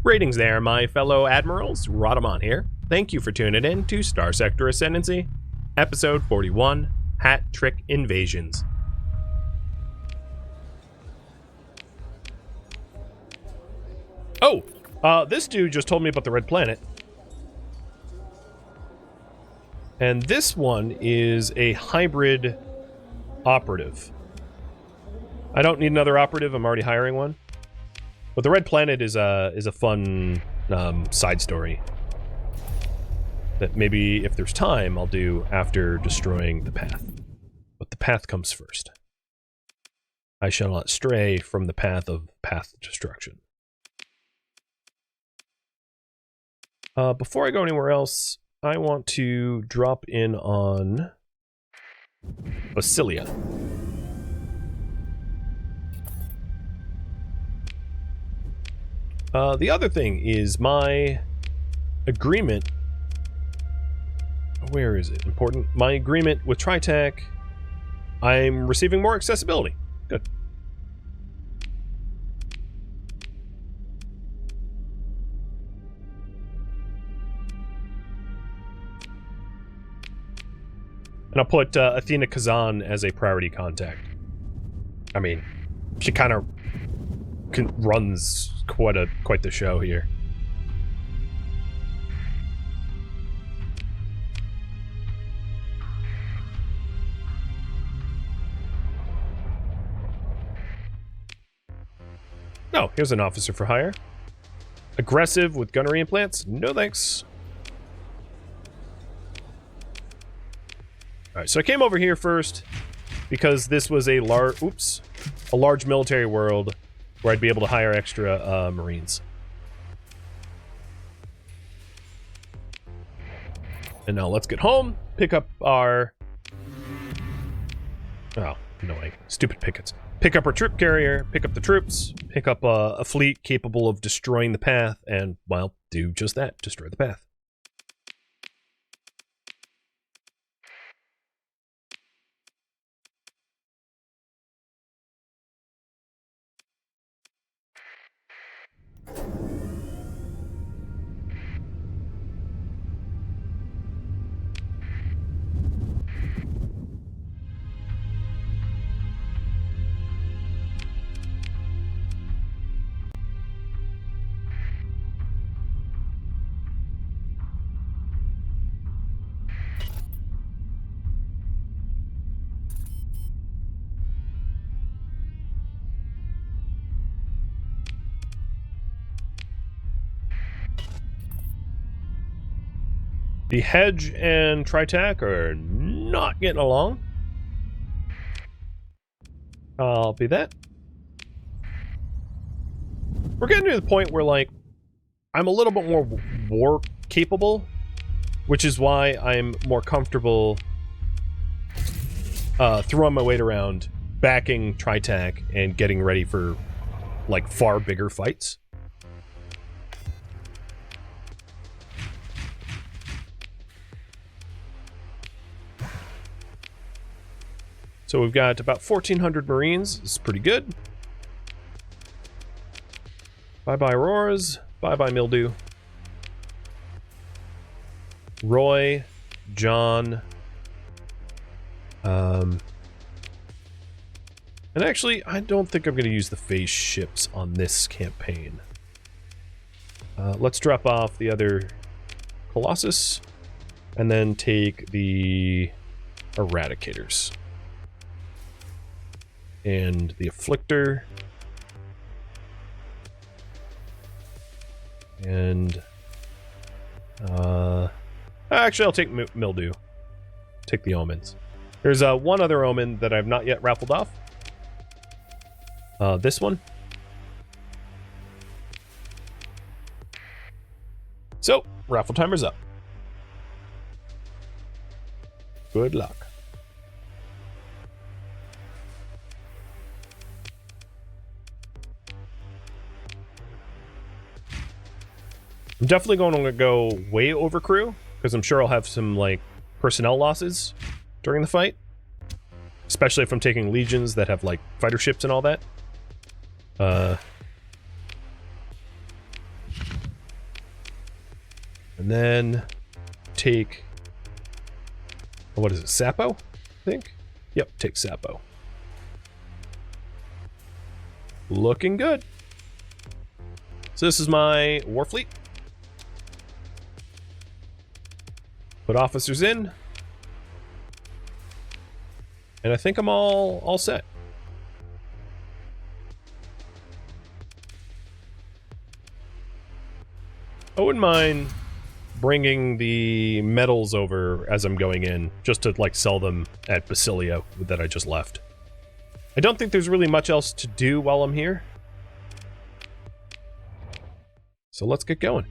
Greetings there, my fellow admirals. Rhadamant here. Thank you for tuning in to Starsector Ascendancy, Episode 41, Hat Trick Invasions. Oh, this dude just told me about the Red Planet. And this one is a hybrid operative. I don't need another operative, I'm already hiring one. But the Red Planet is a fun side story that maybe if there's time I'll do after destroying the path. But the path comes first. I shall not stray from the path of path destruction. Before I go anywhere else, I want to drop in on Basilia. The other thing is my agreement. Where is it? Important. My agreement with TriTac. I'm receiving more accessibility. Good. And I'll put Athena Kazan as a priority contact. I mean, she kind of runs quite the show here. Oh, here's an officer for hire. Aggressive with gunnery implants? No thanks. Alright, so I came over here first because this was a large military world where I'd be able to hire extra Marines. And now let's get home, pick up our... Oh, no way. Stupid pickets. Pick up our troop carrier, pick up the troops, pick up a fleet capable of destroying the path, and, well, do just that. Destroy the path. The Hedge and TriTac are not getting along. I'll be that. We're getting to the point where, like, I'm a little bit more war capable, which is why I'm more comfortable throwing my weight around, backing TriTac, and getting ready for, like, far bigger fights. So we've got about 1,400 Marines. This is pretty good. Bye-bye Auroras. Bye-bye Mildew. Roy. John. And actually, I don't think I'm going to use the phase ships on this campaign. Let's drop off the other Colossus. And then take the Eradicators. And the Afflictor. And actually I'll take Mildew. Take the Omens. There's one other Omen that I've not yet raffled off. This one. So, raffle timer's up. Good luck. I'm definitely going to go way over crew, because I'm sure I'll have some, like, personnel losses during the fight. Especially if I'm taking legions that have, like, fighter ships and all that. And then take, what is it, Sapo, I think? Yep, take Sapo. Looking good. So this is my Warfleet. Put officers in. And I think I'm all set. I wouldn't mind bringing the metals over as I'm going in, just to like sell them at Basilia that I just left. I don't think there's really much else to do while I'm here. So let's get going.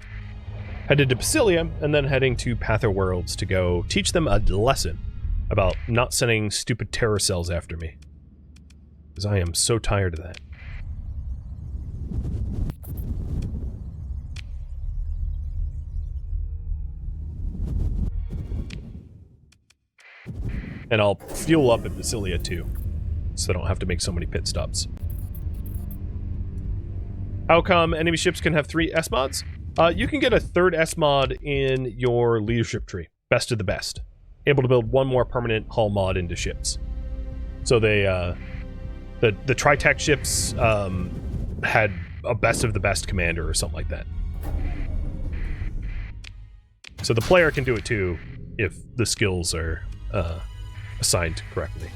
Headed to Basilia, and then heading to Pather Worlds to go teach them a lesson about not sending stupid terror cells after me. Because I am so tired of that. And I'll fuel up at Basilia too, so I don't have to make so many pit stops. How come enemy ships can have 3 S-mods? You can get a 3rd S-mod in your leadership tree. Best of the best. Able to build 1 more permanent hull mod into ships. So they, the Tritech ships had a best of the best commander or something like that. So the player can do it too if the skills are assigned correctly.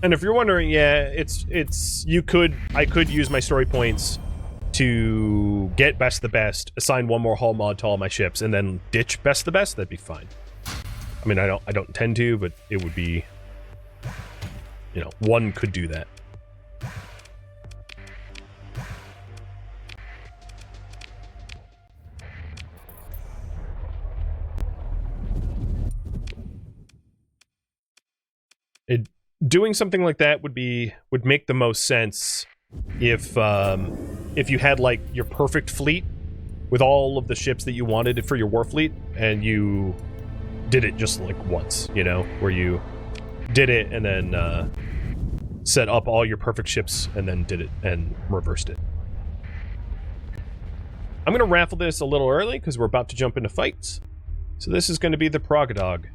And if you're wondering, yeah, I could use my story points to get best of the best, assign 1 more hull mod to all my ships, and then ditch best of the best. That'd be fine. I mean, I don't intend to, but it would be, you know, one could do that. Doing something like that would make the most sense if you had like your perfect fleet with all of the ships that you wanted for your war fleet, and you did it just like once, you know, where you did it and then set up all your perfect ships and then did it and reversed it. I'm gonna raffle this a little early because we're about to jump into fights. So this is going to be the Pragadog.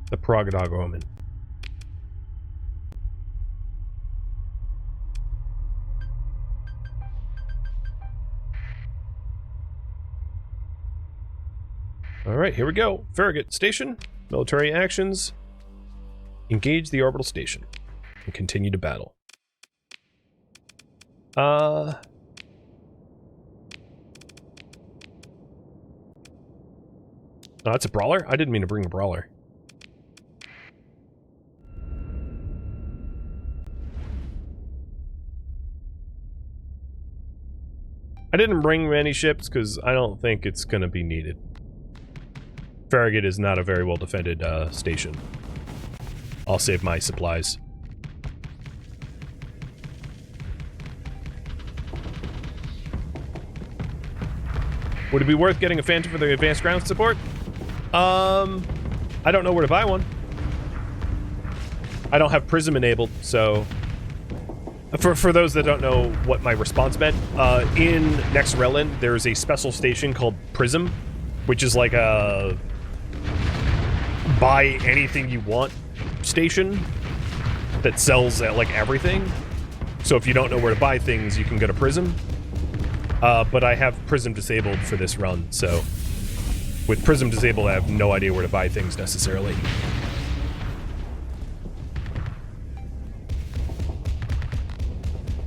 The Pragadog Roman. Alright, here we go. Faragate Station. Military actions. Engage the orbital station. And continue to battle. Oh, that's a brawler? I didn't mean to bring a brawler. I didn't bring many ships because I don't think it's going to be needed. Faragate is not a very well defended station. I'll save my supplies. Would it be worth getting a Phantom for the advanced ground support? I don't know where to buy one. I don't have Prism enabled, so... For those that don't know what my response meant, in Nexerelin, there's a special station called Prism, which is like a buy anything you want station that sells like everything. So if you don't know where to buy things, you can go to Prism. But I have Prism disabled for this run, so with Prism disabled, I have no idea where to buy things necessarily.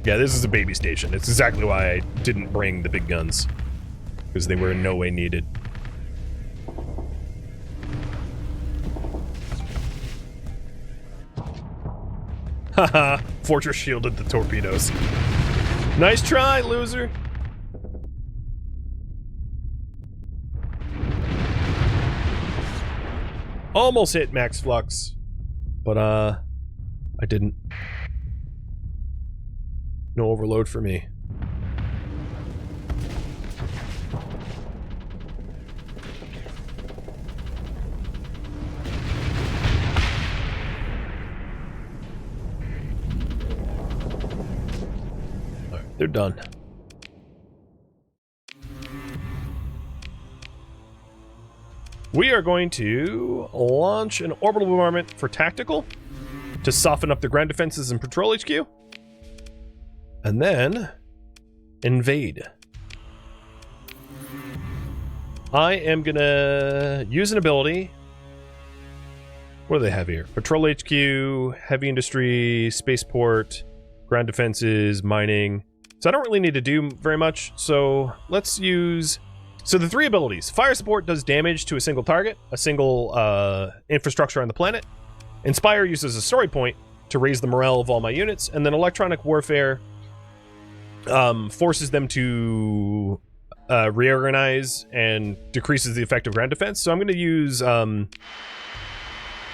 Yeah, this is a baby station. It's exactly why I didn't bring the big guns, because they were in no way needed. Haha, Fortress shielded the torpedoes. Nice try, loser! Almost hit max flux, but I didn't. No overload for me. They're done. We are going to launch an orbital bombardment for tactical to soften up the ground defenses and patrol HQ. And then invade. I am gonna use an ability. What do they have here? Patrol HQ, heavy industry, spaceport, ground defenses, mining. So I don't really need to do very much. So let's use... So the three abilities. Fire support does damage to a single target, a single infrastructure on the planet. Inspire uses a story point to raise the morale of all my units. And then electronic warfare forces them to reorganize and decreases the effect of ground defense. So I'm going to use the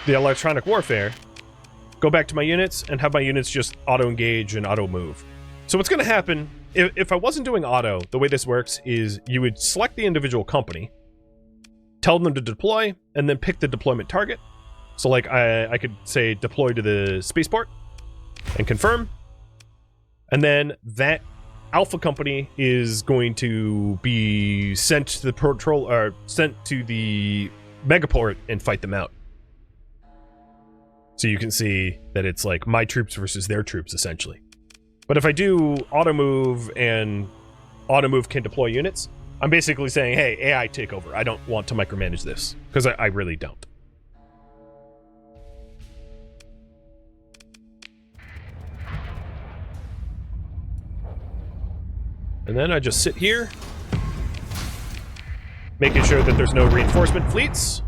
electronic warfare, go back to my units, and have my units just auto-engage and auto-move. So what's going to happen, if I wasn't doing auto, the way this works is you would select the individual company, tell them to deploy, and then pick the deployment target. So like I could say deploy to the spaceport and confirm. And then that Alpha company is going to be sent to the patrol, or sent to the megaport and fight them out. So you can see that it's like my troops versus their troops, essentially. But if I do auto move and auto move can deploy units, I'm basically saying, hey, AI, take over. I don't want to micromanage this, because I really don't. And then I just sit here, making sure that there's no reinforcement fleets.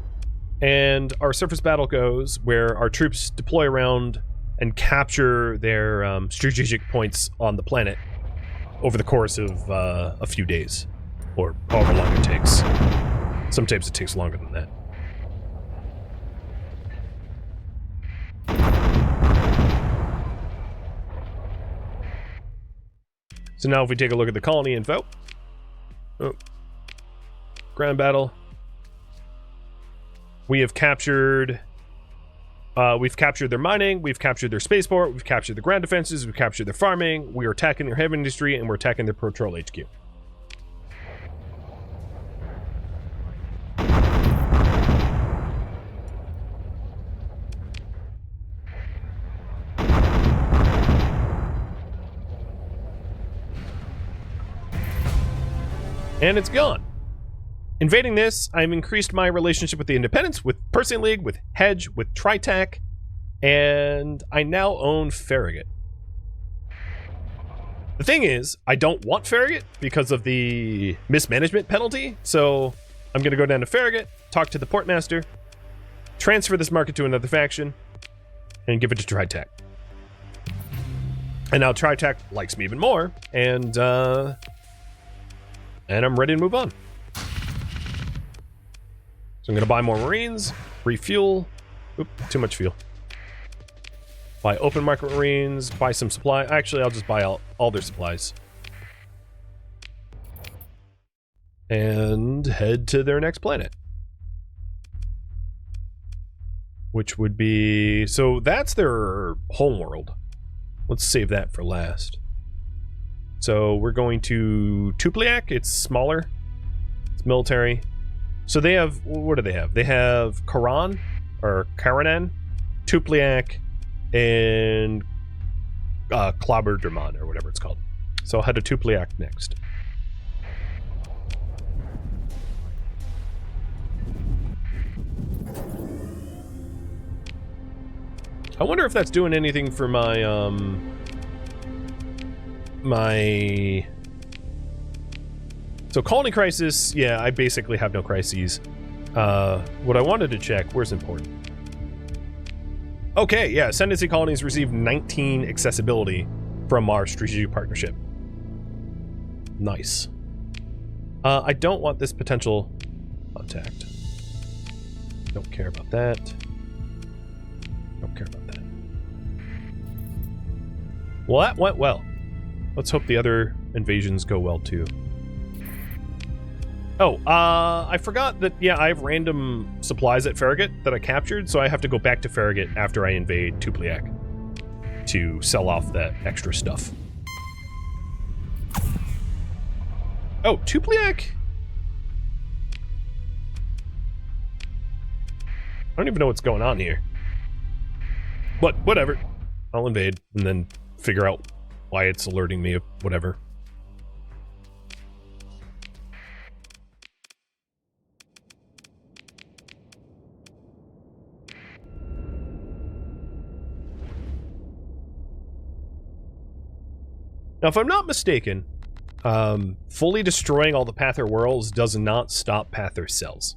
And our surface battle goes where our troops deploy around and capture their strategic points on the planet over the course of a few days, or however long it takes. Sometimes it takes longer than that. So now if we take a look at the colony info. Oh. Ground battle. We have captured... we've captured their mining, we've captured their spaceport, we've captured the ground defenses, we've captured their farming, we are attacking their heavy industry, and we're attacking their patrol HQ. And it's gone. Invading this, I've increased my relationship with the Independents, with Persian League, with Hedge, with Tritac, and I now own Faragate. The thing is, I don't want Faragate because of the mismanagement penalty, so I'm going to go down to Faragate, talk to the Portmaster, transfer this market to another faction, and give it to Tritac. And now Tritac likes me even more, and I'm ready to move on. So I'm going to buy more Marines, refuel. Oop, too much fuel. Buy open market Marines, buy some supply. Actually, I'll just buy all their supplies. And head to their next planet. Which would be... So that's their homeworld. Let's save that for last. So we're going to Tupliak. It's smaller. It's military. So they have, what do they have? They have Karan, or Karanan, Tupliak, and Klabberderman, or whatever it's called. So I'll head to Tupliak next. I wonder if that's doing anything for my, So Colony Crisis, yeah, I basically have no crises. What I wanted to check, where's important? Okay, yeah, Ascendancy colonies received 19 accessibility from our strategic partnership. Nice. I don't want this potential contact. Don't care about that. Don't care about that. Well, that went well. Let's hope the other invasions go well, too. Oh, I forgot that, yeah, I have random supplies at Faragate that I captured, so I have to go back to Faragate after I invade Tupliak to sell off that extra stuff. Oh, Tupliak? I don't even know what's going on here. But whatever. I'll invade and then figure out why it's alerting me of whatever. Now, if I'm not mistaken, fully destroying all the Pather worlds does not stop Pather cells.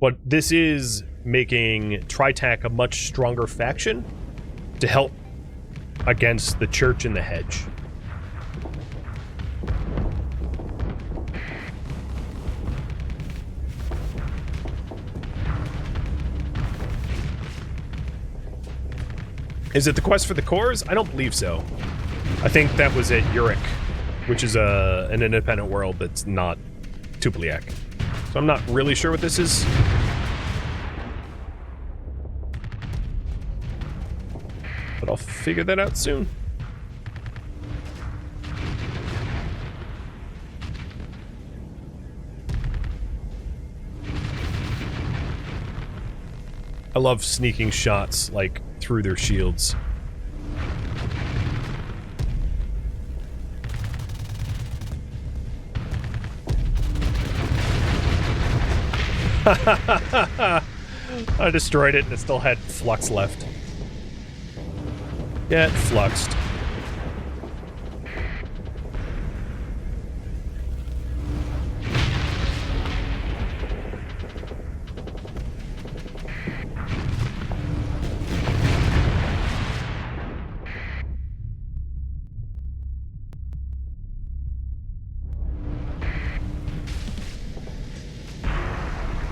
But this is making Tritac a much stronger faction to help against the Church and the Hedge. Is it the quest for the cores? I don't believe so. I think that was at Uruk, which is an independent world that's not Tupliak. So I'm not really sure what this is. But I'll figure that out soon. I love sneaking shots, like, through their shields. I destroyed it and it still had flux left. Yeah, it fluxed.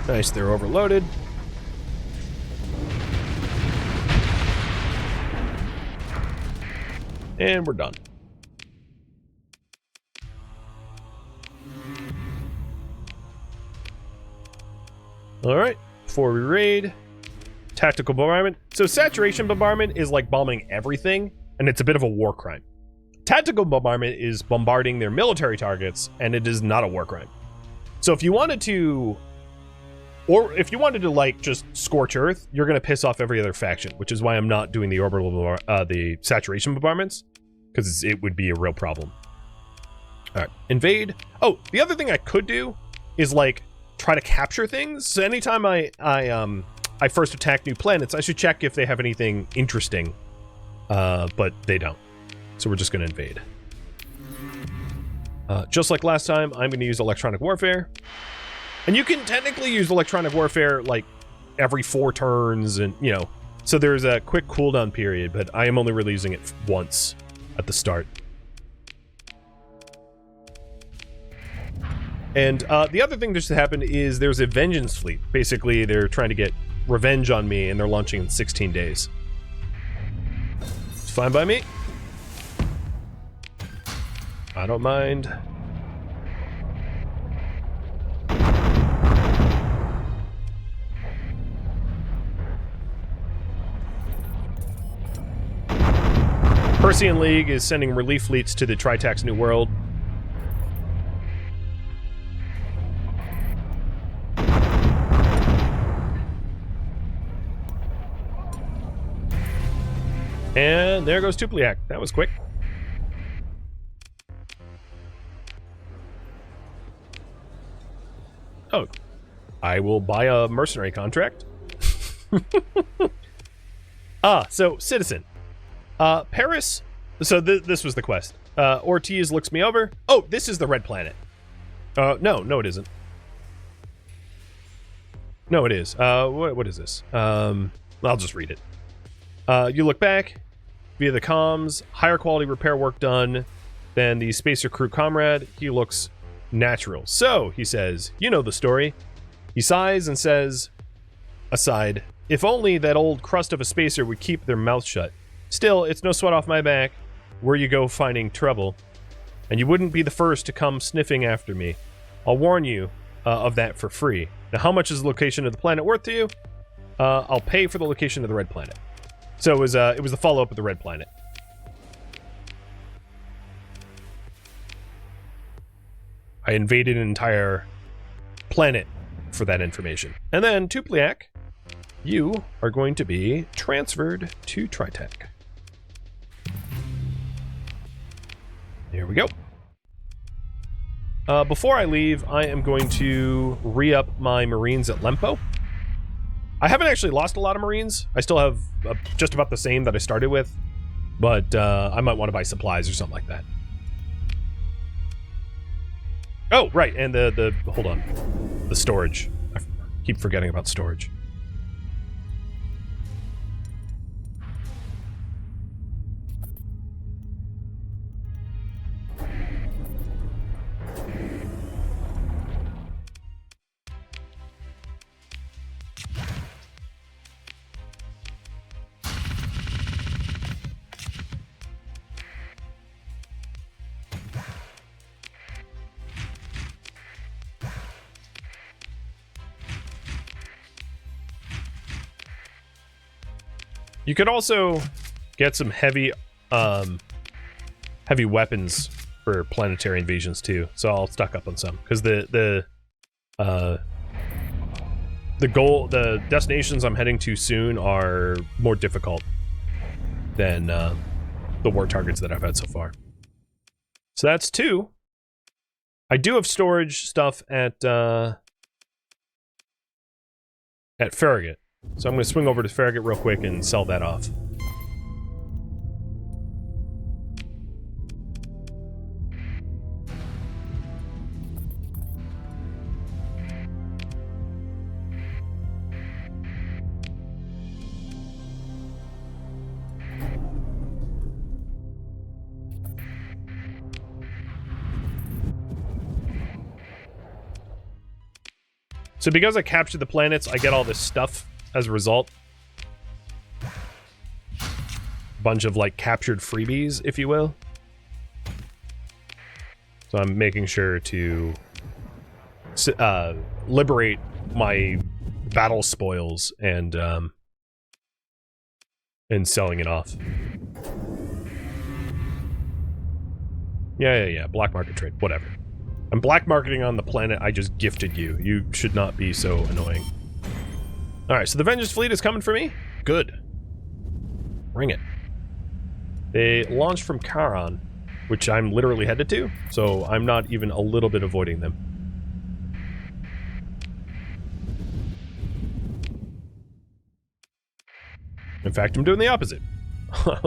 Nice, they're overloaded. And we're done. Alright, before we raid, tactical bombardment. So saturation bombardment is like bombing everything, and it's a bit of a war crime. Tactical bombardment is bombarding their military targets, and it is not a war crime. So if you wanted to... Or if you wanted to, like, just scorch Earth, you're going to piss off every other faction, which is why I'm not doing the orbital, the saturation bombardments, because it would be a real problem. All right, invade. Oh, the other thing I could do is, like, try to capture things. So anytime I first attack new planets, I should check if they have anything interesting, but they don't. So we're just going to invade. Just like last time, I'm going to use electronic warfare. And you can technically use electronic warfare, like, every 4 turns, and, you know, so there's a quick cooldown period, but I am only really using it once at the start. And the other thing that just happened is there's a vengeance fleet. Basically, they're trying to get revenge on me, and they're launching in 16 days. It's fine by me. I don't mind. Persean League is sending relief fleets to the Tritac's New World. And there goes Tupliak. That was quick. Oh, I will buy a mercenary contract. So Citizen. Paris. So this was the quest. Ortiz looks me over. Oh, this is the red planet. No, it isn't. No, it is. What is this? I'll just read it. You look back via the comms. Higher quality repair work done than the spacer crew comrade. He looks natural. So, he says, you know the story. He sighs and says, aside, if only that old crust of a spacer would keep their mouth shut. Still, it's no sweat off my back where you go finding trouble. And you wouldn't be the first to come sniffing after me. I'll warn you of that for free. Now, how much is the location of the planet worth to you? I'll pay for the location of the red planet. So it was the follow-up of the red planet. I invaded an entire planet for that information. And then, Tupliak, you are going to be transferred to Tritech. Here we go. Before I leave, I am going to re-up my Marines at Lempo. I haven't actually lost a lot of Marines. I still have just about the same that I started with, but I might want to buy supplies or something like that. Oh, right, and hold on. The storage. I keep forgetting about storage. You could also get some heavy weapons for planetary invasions too. So I'll stock up on some because the destinations I'm heading to soon are more difficult than the war targets that I've had so far. So that's 2. I do have storage stuff at Faragate. So I'm going to swing over to Faragate real quick and sell that off. So because I captured the planets, I get all this stuff as a result. Bunch of like captured freebies, if you will. So I'm making sure to liberate my battle spoils and selling it off. Yeah. Black market trade, whatever. I'm black marketing on the planet I just gifted you. You should not be so annoying. Alright, so the Vengeance Fleet is coming for me? Good. Bring it. They launched from Charon, which I'm literally headed to, so I'm not even a little bit avoiding them. In fact, I'm doing the opposite.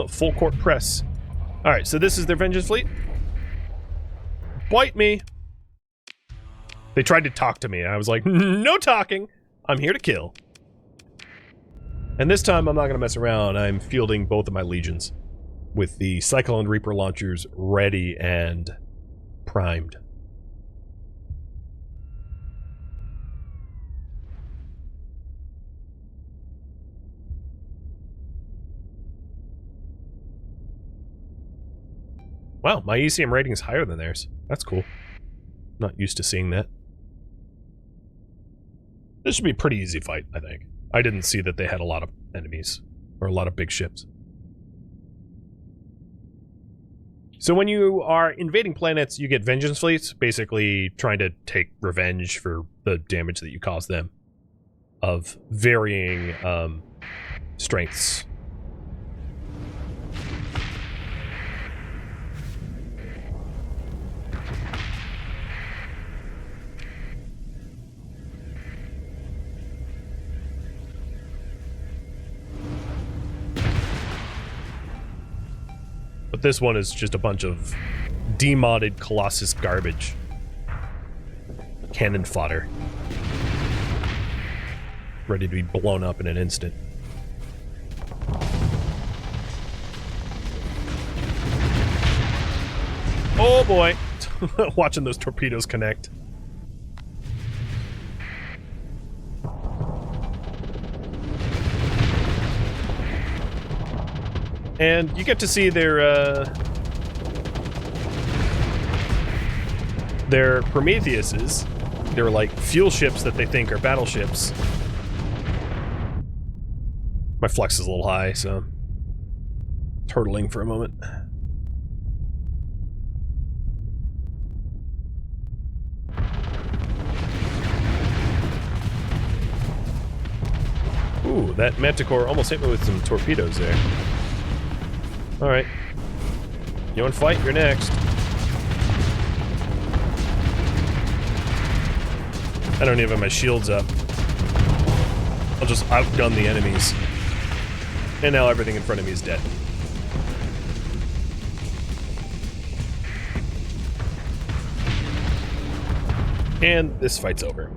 Full court press. Alright, so this is their Vengeance Fleet. Bite me! They tried to talk to me, and I was like, no talking! I'm here to kill. And this time, I'm not going to mess around. I'm fielding both of my legions with the Cyclone Reaper launchers ready and primed. Wow, my ECM rating is higher than theirs. That's cool. Not used to seeing that. This should be a pretty easy fight, I think. I didn't see that they had a lot of enemies, or a lot of big ships. So when you are invading planets, you get vengeance fleets, basically trying to take revenge for the damage that you caused them, of varying strengths. But this one is just a bunch of demodded Colossus garbage. Cannon fodder. Ready to be blown up in an instant. Oh boy! Watching those torpedoes connect. And you get to see their Prometheuses. They're like fuel ships that they think are battleships. My flux is a little high, so I'm turtling for a moment. Ooh, that Manticore almost hit me with some torpedoes there. Alright. You want to fight? You're next. I don't even have my shields up. I'll just outgun the enemies. And now everything in front of me is dead. And this fight's over.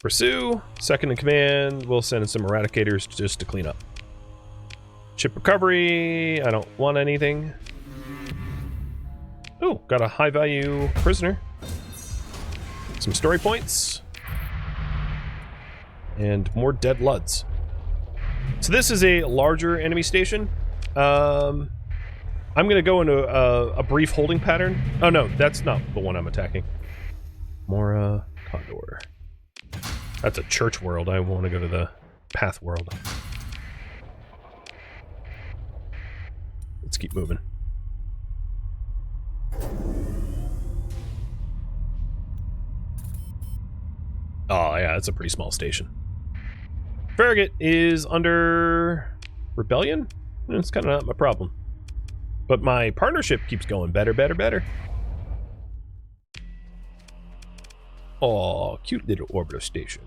Pursue, second in command, we'll send in some eradicators just to clean up. Ship recovery, I don't want anything. Oh, got a high value prisoner. Some story points. And more dead Luds. So this is a larger enemy station. I'm gonna go into a brief holding pattern. Oh no, that's not the one I'm attacking. Mora Condor. That's a church world. I want to go to the path world. Let's keep moving. Oh yeah, it's a pretty small station. Faragate is under rebellion? It's kind of not my problem. But my partnership keeps going better, better, better. Oh, cute little Orbito Station.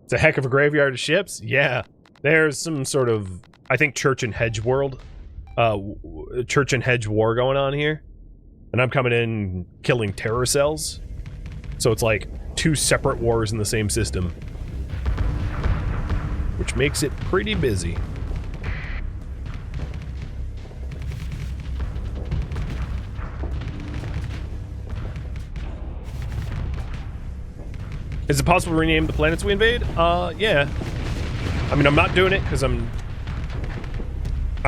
It's a heck of a graveyard of ships. Yeah, there's some sort of, I think, Church and Hedge world. Church and Hedge war going on here. And I'm coming in killing terror cells. So it's like two separate wars in the same system. Which makes it pretty busy. Is it possible to rename the planets we invade? Yeah. I mean, I'm not doing it because I'm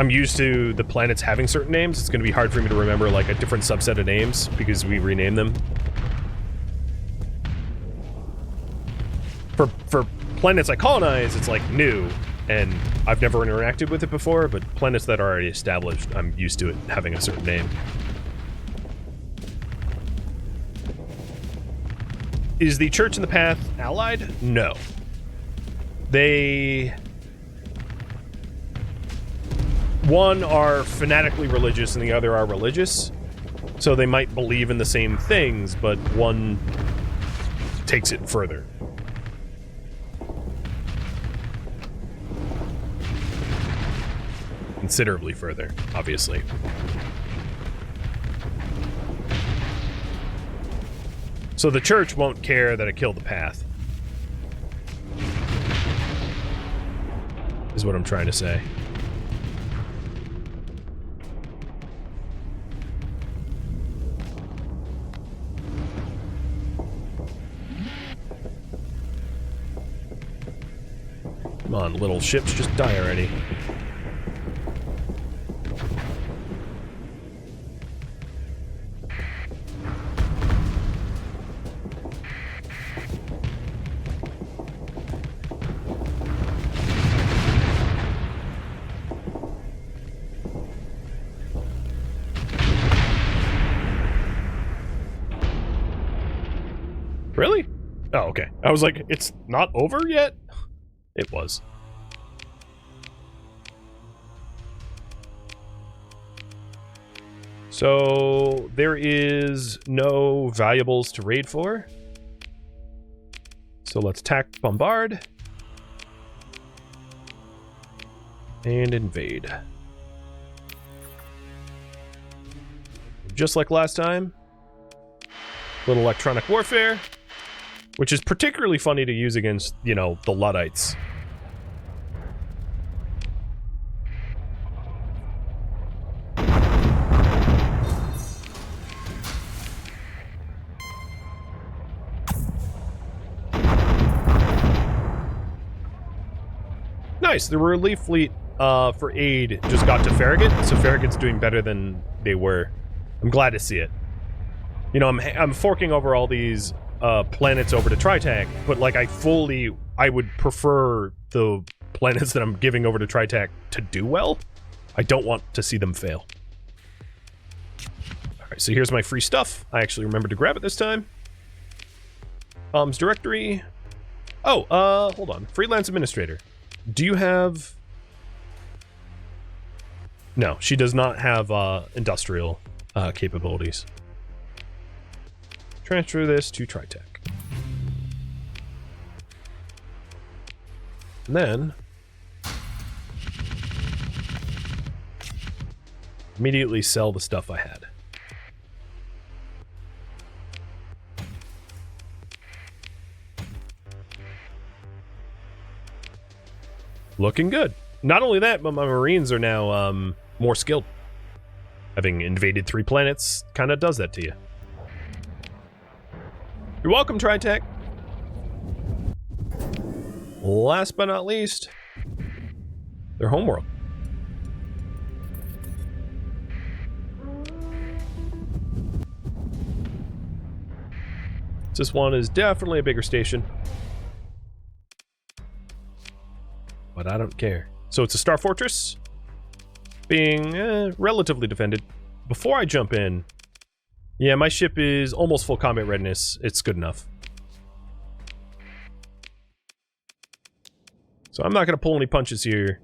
used to the planets having certain names. It's going to be hard for me to remember like a different subset of names because we rename them. For planets I colonize, it's like new, and I've never interacted with it before, but planets that are already established, I'm used to it having a certain name. Is the Church and the Path allied? No. They... One are fanatically religious and the other are religious, so they might believe in the same things, but one takes it further. Considerably further, obviously. So the Church won't care that I kill the Path. Is what I'm trying to say. Come on, little ships, just die already. Really? Oh, okay. I was like, it's not over yet? It was. So, there is no valuables to raid for. So let's attack, bombard. And invade. Just like last time. Little electronic warfare. Which is particularly funny to use against, you know, the Luddites. Nice, the relief fleet for aid just got to Faragate, so Faragate's doing better than they were. I'm glad to see it. You know, I'm forking over all these planets over to Tritac, but like I would prefer the planets that I'm giving over to Tritac to do well. I don't want to see them fail. Alright, so here's my free stuff. I actually remembered to grab it this time. Directory. Oh, hold on. Freelance administrator. Do you have... No, she does not have, industrial, capabilities. Transfer this to Tritech. And then... immediately sell the stuff I had. Looking good. Not only that, but my Marines are now more skilled. Having invaded 3 planets kind of does that to you. You're welcome, Tritech. Last but not least, their homeworld. This one is definitely a bigger station. But I don't care. So it's a star fortress, being relatively defended. Before I jump in, yeah, my ship is almost full combat readiness. It's good enough. So I'm not going to pull any punches here.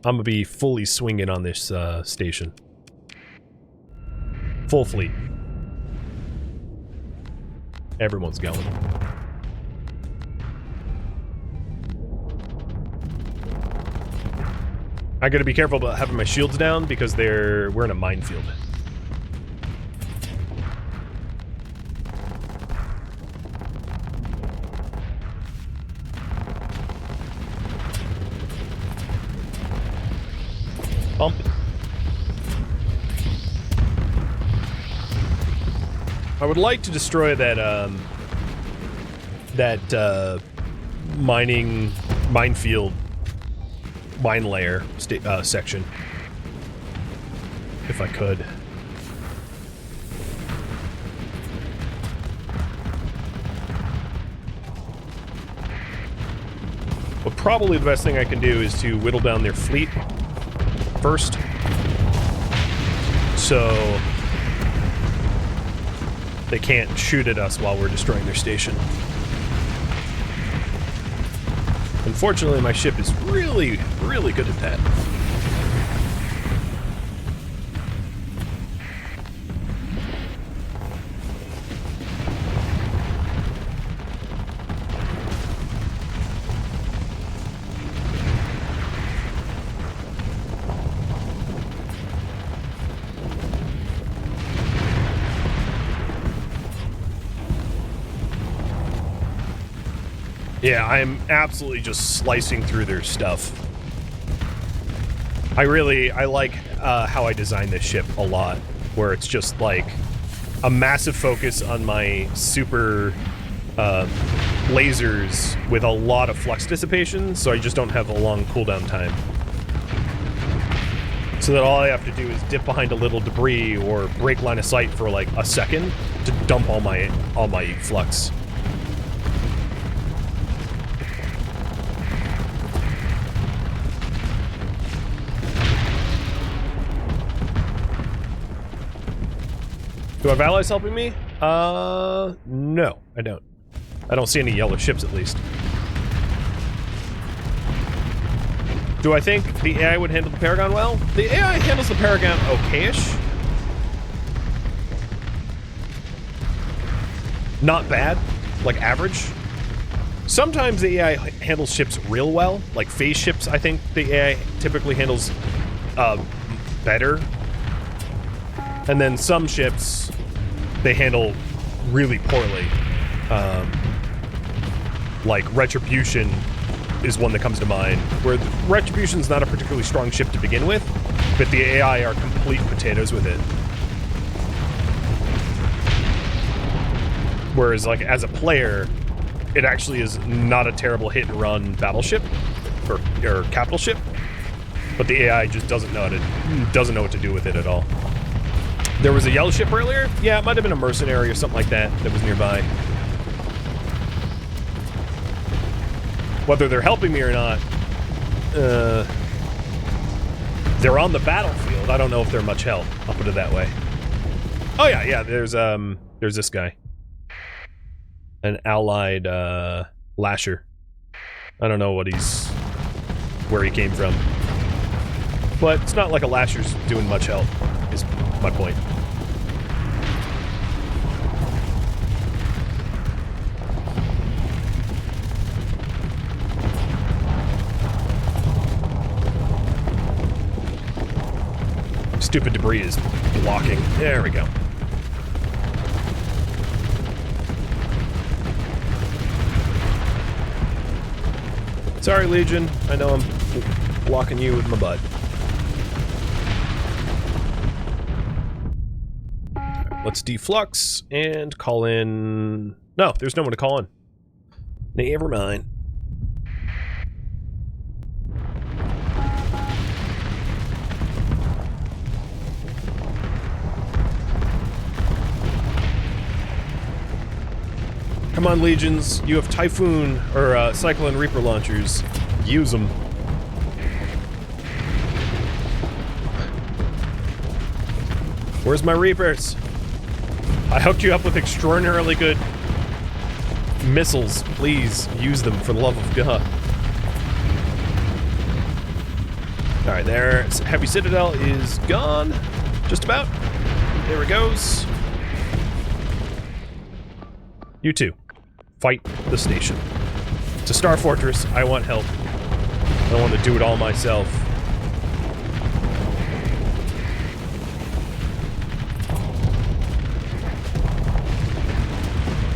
I'm going to be fully swinging on this station. Full fleet. Everyone's going. I gotta be careful about having my shields down because we're in a minefield. Pump. I would like to destroy that minefield mine layer section, if I could. But probably the best thing I can do is to whittle down their fleet first, so they can't shoot at us while we're destroying their station. Unfortunately, my ship is really, really good at that. Yeah, I'm absolutely just slicing through their stuff. I like how I designed this ship a lot, where it's just like a massive focus on my super lasers with a lot of flux dissipation, so I just don't have a long cooldown time. So that all I have to do is dip behind a little debris or break line of sight for like a second to dump all my flux. Do I have allies helping me? No, I don't. I don't see any yellow ships, at least. Do I think the AI would handle the Paragon well? The AI handles the Paragon okay-ish. Not bad, like average. Sometimes the AI handles ships real well, like phase ships. I think the AI typically handles better. And then some ships, they handle really poorly. Like Retribution is one that comes to mind, where Retribution's not a particularly strong ship to begin with, but the AI are complete potatoes with it. Whereas, like, as a player, it actually is not a terrible hit-and-run battleship, or capital ship, but the AI just doesn't know what to do with it at all. There was a yellow ship earlier? Yeah, it might have been a mercenary or something like that was nearby. Whether they're helping me or not, they're on the battlefield. I don't know if they're much help, I'll put it that way. Oh yeah. There's this guy, an allied lasher. I don't know where he came from, but it's not like a lasher's doing much help. Is my point. Stupid debris is blocking. There we go. Sorry, Legion. I know I'm blocking you with my butt. Right, let's deflux and call in... No, there's no one to call in. Never mind. Come on, Legions. You have Typhoon, or Cyclone Reaper launchers. Use them. Where's my Reapers? I hooked you up with extraordinarily good missiles. Please, use them for the love of God. Alright, there. Heavy Citadel is gone. Just about. There it goes. You too. Fight the station. It's a star fortress. I want help. I don't want to do it all myself.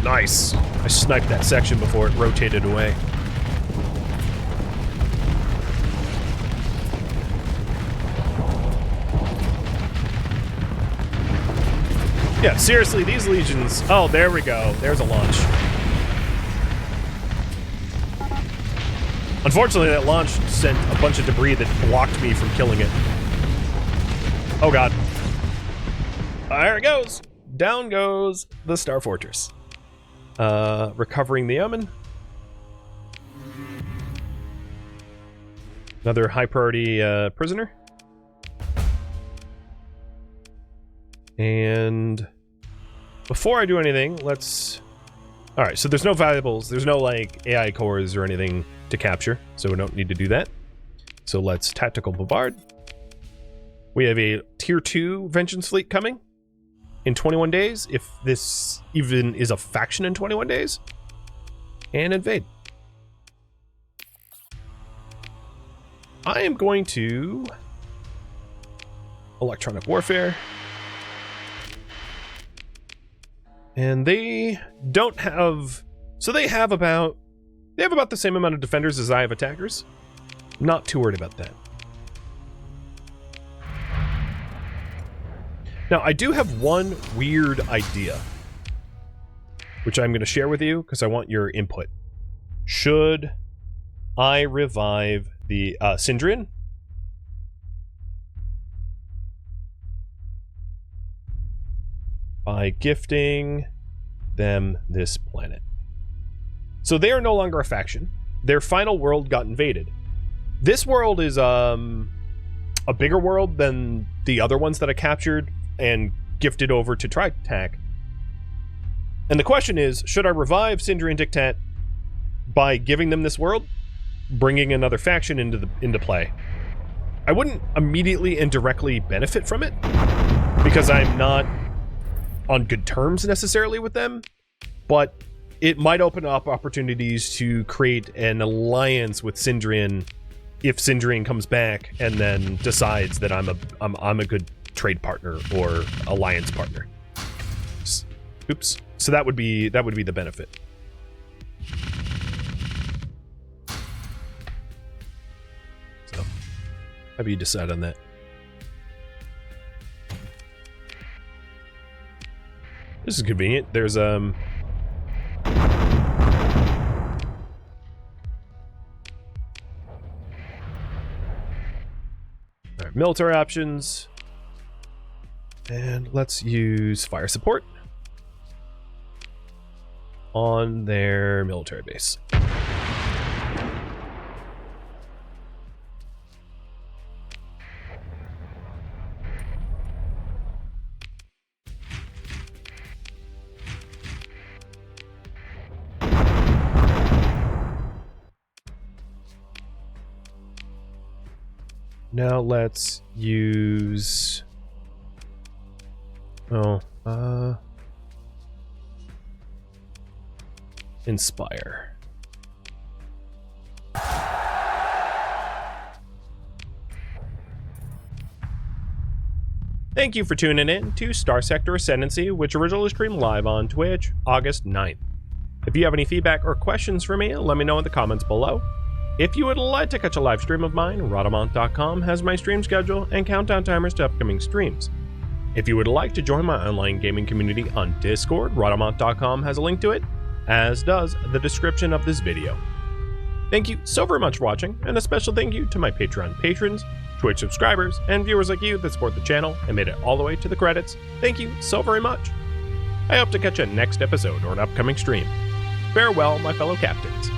Nice. I sniped that section before it rotated away. Yeah, seriously, these legions... Oh, there we go. There's a launch. Unfortunately, that launch sent a bunch of debris that blocked me from killing it. Oh god. There it goes. Down goes the Star Fortress. Recovering the Omen. Another high priority prisoner. And before I do anything, let's... Alright, so there's no valuables. There's no, like, AI cores or anything to capture, so we don't need to do that. So let's tactical bombard. We have a tier 2 vengeance fleet coming in 21 days, if this even is a faction in 21 days. And invade. I am going to... Electronic warfare. And they don't have... So they have about the same amount of defenders as I have attackers. Not too worried about that. Now, I do have one weird idea, which I'm going to share with you because I want your input. Should I revive the Syndrian? By gifting them this planet. So they are no longer a faction. Their final world got invaded. This world is a bigger world than the other ones that I captured and gifted over to TriTac. And the question is, should I revive Syndrian Dictat by giving them this world, bringing another faction into play? I wouldn't immediately and directly benefit from it because I'm not on good terms necessarily with them, but it might open up opportunities to create an alliance with Syndrian if Syndrian comes back and then decides that I'm a good trade partner or alliance partner. Oops. So that would be the benefit. So, how do you decide on that? This is convenient. There's Alright, military options. And let's use fire support on their military base. now let's use... Inspire. Thank you for tuning in to Starsector Ascendancy, which originally streamed live on Twitch, August 9th. If you have any feedback or questions for me, let me know in the comments below. If you would like to catch a live stream of mine, Rhadamant.com has my stream schedule and countdown timers to upcoming streams. If you would like to join my online gaming community on Discord, Rhadamant.com has a link to it, as does the description of this video. Thank you so very much for watching, and a special thank you to my Patreon patrons, Twitch subscribers, and viewers like you that support the channel and made it all the way to the credits. Thank you so very much. I hope to catch you next episode or an upcoming stream. Farewell, my fellow captains.